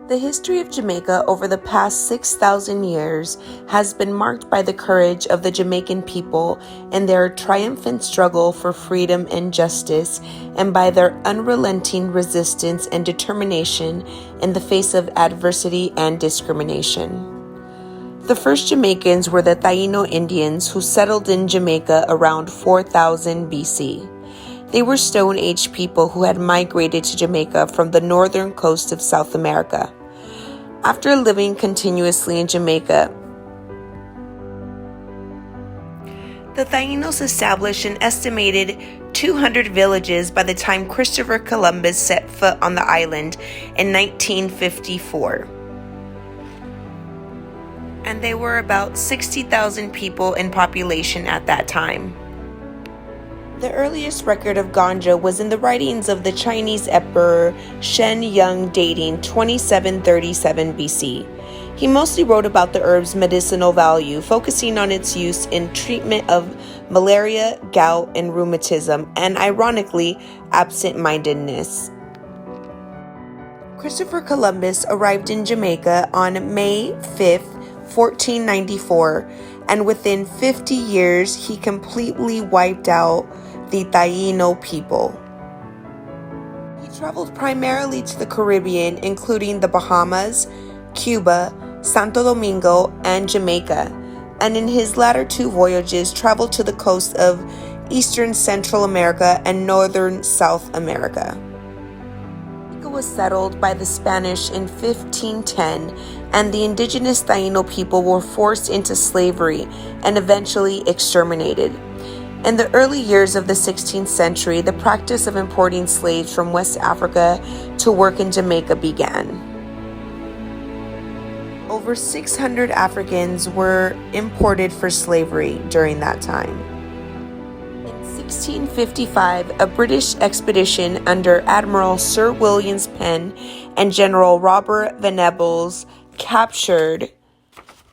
The history of Jamaica over the past 6,000 years has been marked by the courage of the Jamaican people in their triumphant struggle for freedom and justice, and by their unrelenting resistance and determination in the face of adversity and discrimination. The first Jamaicans were the Taino Indians who settled in Jamaica around 4000 BC. They were Stone Age people who had migrated to Jamaica from the northern coast of South America. After living continuously in Jamaica, the Tainos established an estimated 200 villages by the time Christopher Columbus set foot on the island in 1954. And they were about 60,000 people in population at that time. The earliest record of ganja was in the writings of the Chinese emperor Shen Yun dating 2737 BC. He mostly wrote about the herb's medicinal value, focusing on its use in treatment of malaria, gout, and rheumatism, and ironically, absent-mindedness. Christopher Columbus arrived in Jamaica on May 5th, 1494, and within 50 years, he completely wiped out the Taino people. He traveled primarily to the Caribbean, including the Bahamas, Cuba, Santo Domingo, and Jamaica, and in his latter two voyages traveled to the coast of eastern Central America and northern South America. Jamaica was settled by the Spanish in 1510, and the indigenous Taino people were forced into slavery and eventually exterminated. In the early years of the 16th century, the practice of importing slaves from West Africa to work in Jamaica began. Over 600 Africans were imported for slavery during that time. In 1655, a British expedition under Admiral Sir William Penn and General Robert Venables captured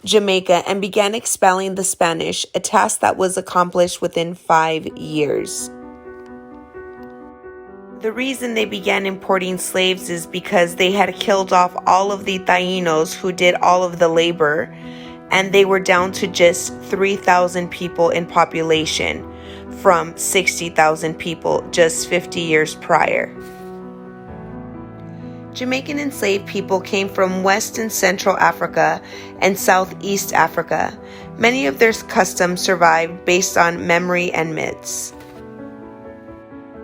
Jamaica and began expelling the Spanish, a task that was accomplished within 5 years. The reason they began importing slaves is because they had killed off all of the Tainos who did all of the labor, and they were down to just 3,000 people in population from 60,000 people just 50 years prior. Jamaican enslaved people came from West and Central Africa and Southeast Africa. Many of their customs survived based on memory and myths.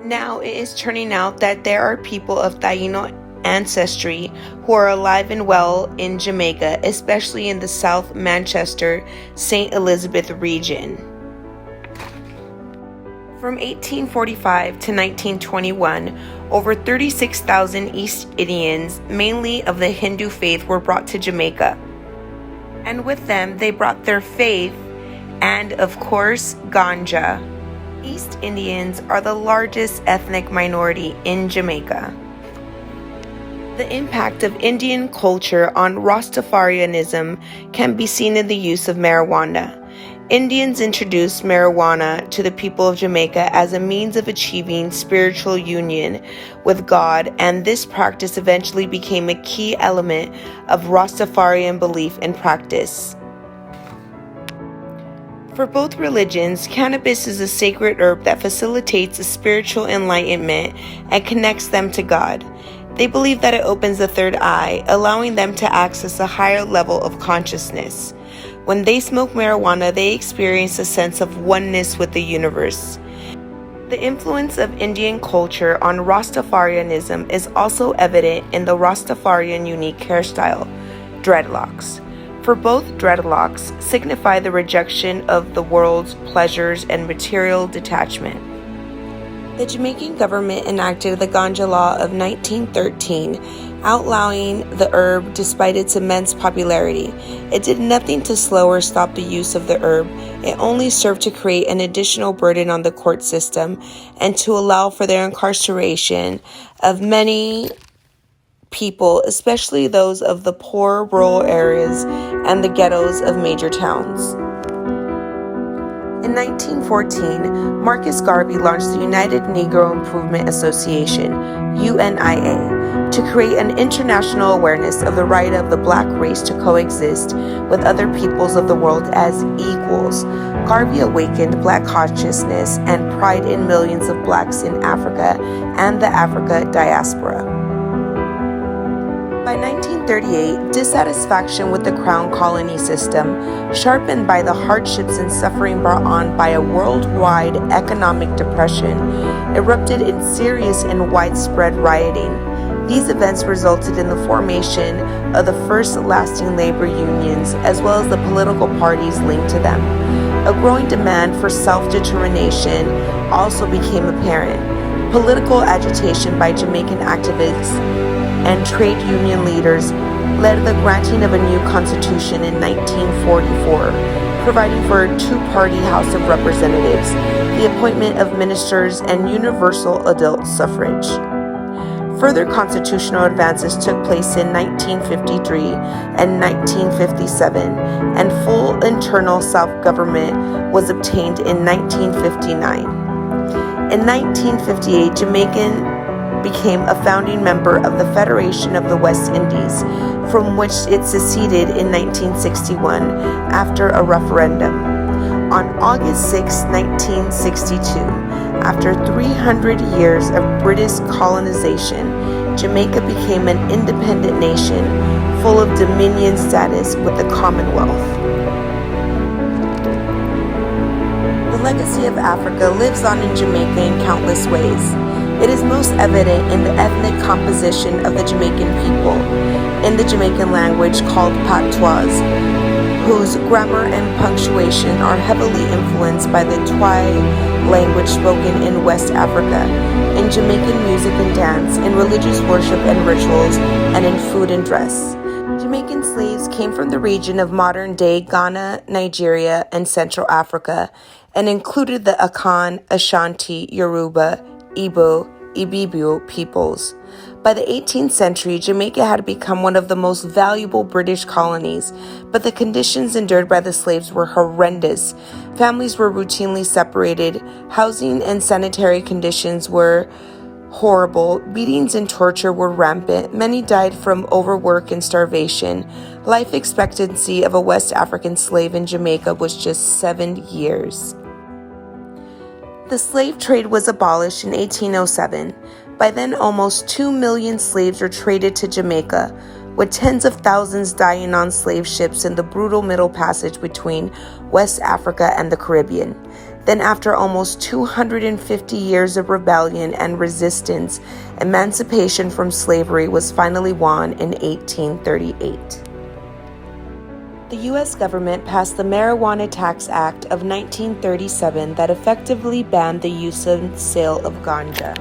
Now it is turning out that there are people of Taino ancestry who are alive and well in Jamaica, especially in the South Manchester, St. Elizabeth region. From 1845 to 1921, over 36,000 East Indians, mainly of the Hindu faith, were brought to Jamaica. And with them, they brought their faith and, of course, ganja. East Indians are the largest ethnic minority in Jamaica. The impact of Indian culture on Rastafarianism can be seen in the use of marijuana. Indians introduced marijuana to the people of Jamaica as a means of achieving spiritual union with God, and this practice eventually became a key element of Rastafarian belief and practice. For both religions, cannabis is a sacred herb that facilitates a spiritual enlightenment and connects them to God. They believe that it opens the third eye, allowing them to access a higher level of consciousness. When they smoke marijuana, they experience a sense of oneness with the universe. The influence of Indian culture on Rastafarianism is also evident in the Rastafarian unique hairstyle, dreadlocks. For both dreadlocks signify the rejection of the world's pleasures and material detachment. The Jamaican government enacted the Ganja Law of 1913, outlawing the herb despite its immense popularity. It did nothing to slow or stop the use of the herb. It only served to create an additional burden on the court system and to allow for their incarceration of many people, especially those of the poor rural areas and the ghettos of major towns. In In 1914, Marcus Garvey launched the United Negro Improvement Association, UNIA, to create an international awareness of the right of the black race to coexist with other peoples of the world as equals. Garvey awakened black consciousness and pride in millions of blacks in Africa and the Africa diaspora. By 1938, dissatisfaction with the Crown colony system, sharpened by the hardships and suffering brought on by a worldwide economic depression, erupted in serious and widespread rioting. These events resulted in the formation of the first lasting labor unions, as well as the political parties linked to them. A growing demand for self-determination also became apparent. Political agitation by Jamaican activists and trade union leaders led to the granting of a new constitution in 1944, providing for a two-party House of Representatives, the appointment of ministers, and universal adult suffrage. Further constitutional advances took place in 1953 and 1957, and full internal self-government was obtained in 1959. In 1958, Jamaica became a founding member of the Federation of the West Indies, from which it seceded in 1961 after a referendum. On August 6, 1962, after 300 years of British colonization, Jamaica became an independent nation full of dominion status with the Commonwealth. The legacy of Africa lives on in Jamaica in countless ways. It is most evident in the ethnic composition of the Jamaican people, in the Jamaican language called patois, whose grammar and punctuation are heavily influenced by the Twi language spoken in West Africa, in Jamaican music and dance, in religious worship and rituals, and in food and dress. Jamaican slaves came from the region of modern-day Ghana, Nigeria, and Central Africa, and included the Akan, Ashanti, Yoruba, Igbo, Ibibio peoples. By the 18th century, Jamaica had become one of the most valuable British colonies, but the conditions endured by the slaves were horrendous. Families were routinely separated, housing and sanitary conditions were horrible, beatings and torture were rampant, many died from overwork and starvation. Life expectancy of a West African slave in Jamaica was just 7 years. The slave trade was abolished in 1807. By then, almost 2 million slaves were traded to Jamaica, with tens of thousands dying on slave ships in the brutal Middle Passage between West Africa and the Caribbean. Then, after almost 250 years of rebellion and resistance, emancipation from slavery was finally won in 1838. The U.S. government passed the Marijuana Tax Act of 1937 that effectively banned the use and sale of ganja.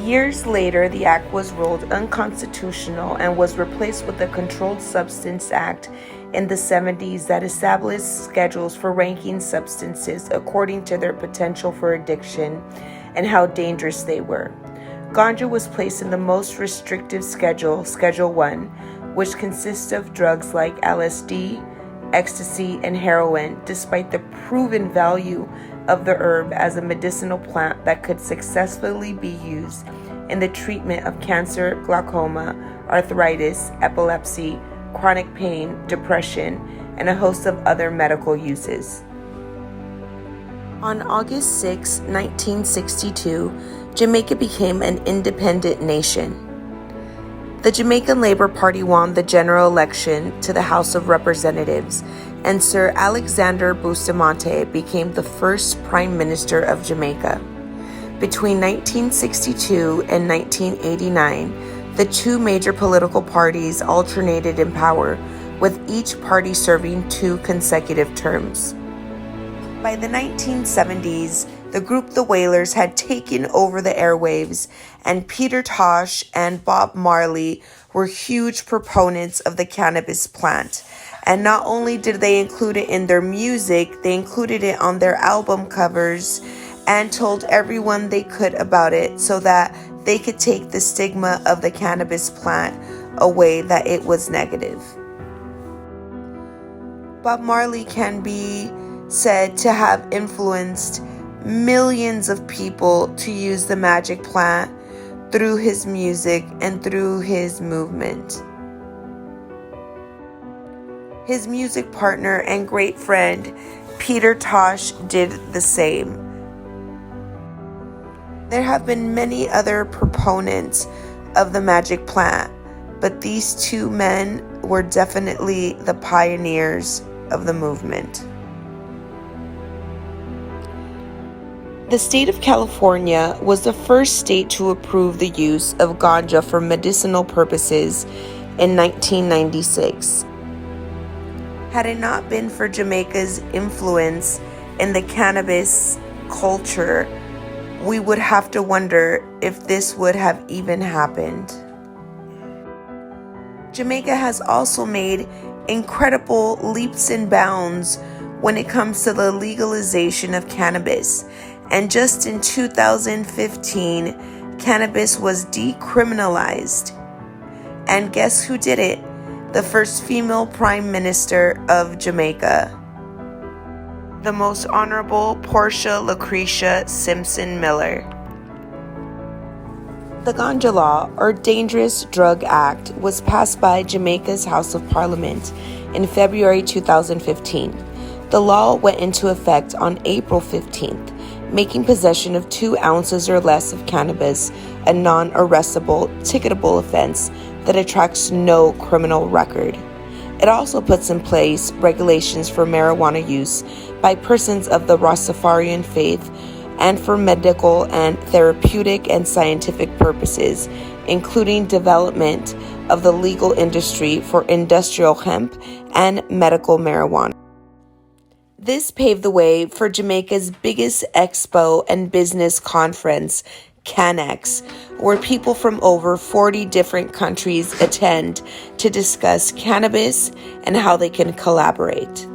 Years later, the act was ruled unconstitutional and was replaced with the Controlled Substance Act in the 70s that established schedules for ranking substances according to their potential for addiction and how dangerous they were. Ganja was placed in the most restrictive schedule, Schedule 1, which consists of drugs like LSD, ecstasy, and heroin, despite the proven value of the herb as a medicinal plant that could successfully be used in the treatment of cancer, glaucoma, arthritis, epilepsy, chronic pain, depression, and a host of other medical uses. On August 6, 1962, Jamaica became an independent nation. The Jamaican Labour Party won the general election to the House of Representatives, and Sir Alexander Bustamante became the first Prime Minister of Jamaica. Between 1962 and 1989, the two major political parties alternated in power, with each party serving 2 consecutive terms. By the 1970s, the group The Wailers had taken over the airwaves, and Peter Tosh and Bob Marley were huge proponents of the cannabis plant. And not only did they include it in their music, they included it on their album covers and told everyone they could about it so that they could take the stigma of the cannabis plant away, that it was negative. Bob Marley can be said to have influenced millions of people to use the magic plant through his music and through his movement. His music partner and great friend, Peter Tosh, did the same. There have been many other proponents of the magic plant, but these two men were definitely the pioneers of the movement. The state of California was the first state to approve the use of ganja for medicinal purposes in 1996. Had it not been for Jamaica's influence in the cannabis culture, we would have to wonder if this would have even happened. Jamaica has also made incredible leaps and bounds when it comes to the legalization of cannabis. And just in 2015, cannabis was decriminalized. And guess who did it? The first female Prime Minister of Jamaica, the Most Honorable Portia Lucretia Simpson Miller. The Ganja Law, or Dangerous Drug Act, was passed by Jamaica's House of Parliament in February 2015. The law went into effect on April 15th, making possession of 2 ounces or less of cannabis a non-arrestable, ticketable offense that attracts no criminal record. It also puts in place regulations for marijuana use by persons of the Rastafarian faith and for medical and therapeutic and scientific purposes, including development of the legal industry for industrial hemp and medical marijuana. This paved the way for Jamaica's biggest expo and business conference, CanEx, where people from over 40 different countries attend to discuss cannabis and how they can collaborate.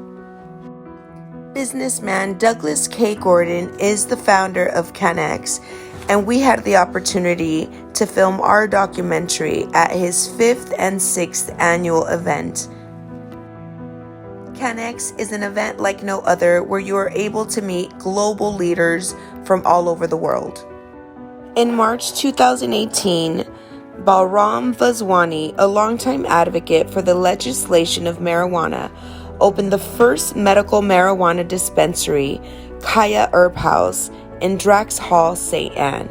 Businessman Douglas K. Gordon is the founder of CanEx, and we had the opportunity to film our documentary at his 5th and 6th annual event. CanEx is an event like no other where you are able to meet global leaders from all over the world. In March 2018, Balram Vaswani, a longtime advocate for the legislation of marijuana, opened the first medical marijuana dispensary, Kaya Herb House, in Drax Hall, St. Anne.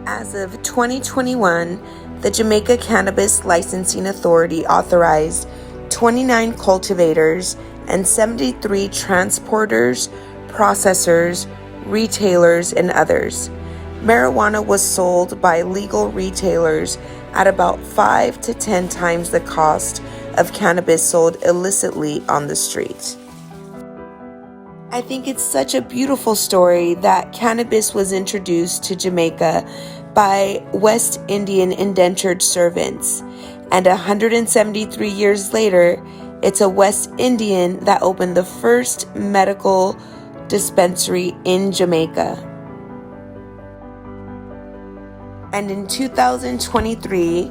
As of 2021, the Jamaica Cannabis Licensing Authority authorized 29 cultivators and 73 transporters, processors, retailers, and others. Marijuana was sold by legal retailers at about 5 to 10 times the cost of cannabis sold illicitly on the street. I think it's such a beautiful story that cannabis was introduced to Jamaica by West Indian indentured servants. And 173 years later, it's a West Indian that opened the first medical dispensary in Jamaica. And in 2023,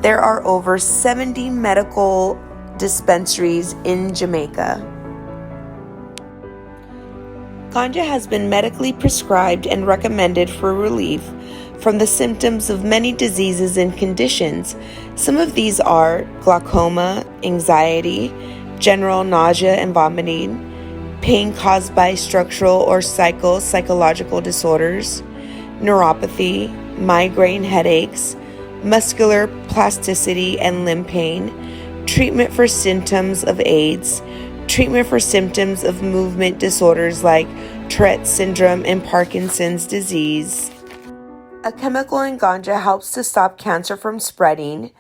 there are over 70 medical dispensaries in Jamaica. Ganja has been medically prescribed and recommended for relief from the symptoms of many diseases and conditions. Some of these are glaucoma, anxiety, general nausea and vomiting, pain caused by structural or psychological disorders, neuropathy, migraine headaches, muscular plasticity and limb pain, treatment for symptoms of AIDS, treatment for symptoms of movement disorders like Tourette syndrome and Parkinson's disease. A chemical in ganja helps to stop cancer from spreading,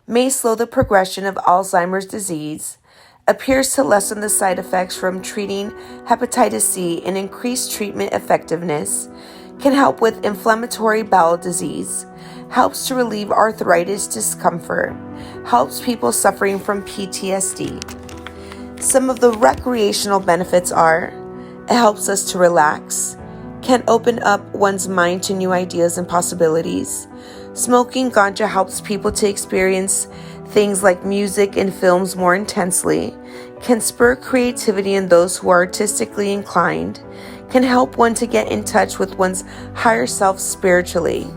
may slow the progression of Alzheimer's disease, appears to lessen the side effects from treating hepatitis C and increase treatment effectiveness, can help with inflammatory bowel disease, helps to relieve arthritis discomfort, helps people suffering from PTSD. Some of the recreational benefits are: it helps us to relax, can open up one's mind to new ideas and possibilities, Smoking ganja helps people to experience things like music and films more intensely, can spur creativity in those who are artistically inclined, can help one to get in touch with one's higher self spiritually.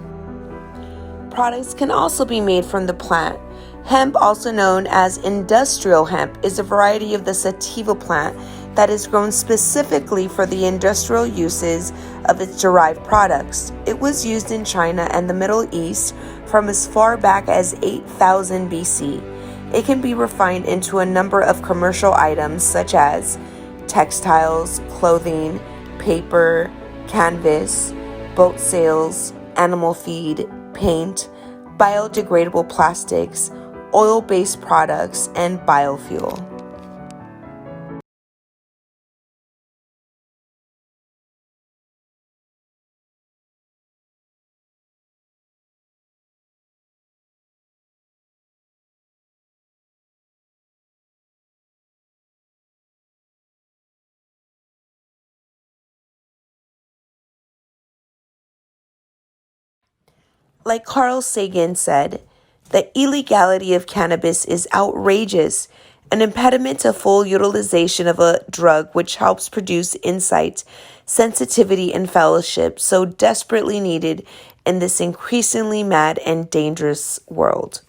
Products can also be made from the plant. Hemp, also known as industrial hemp, is a variety of the sativa plant that is grown specifically for the industrial uses of its derived products. It was used in China and the Middle East from as far back as 8000 BC. It can be refined into a number of commercial items such as textiles, clothing, paper, canvas, boat sails, animal feed, paint, biodegradable plastics, oil-based products, and biofuel. Like Carl Sagan said, the illegality of cannabis is outrageous, an impediment to full utilization of a drug which helps produce insight, sensitivity, and fellowship so desperately needed in this increasingly mad and dangerous world.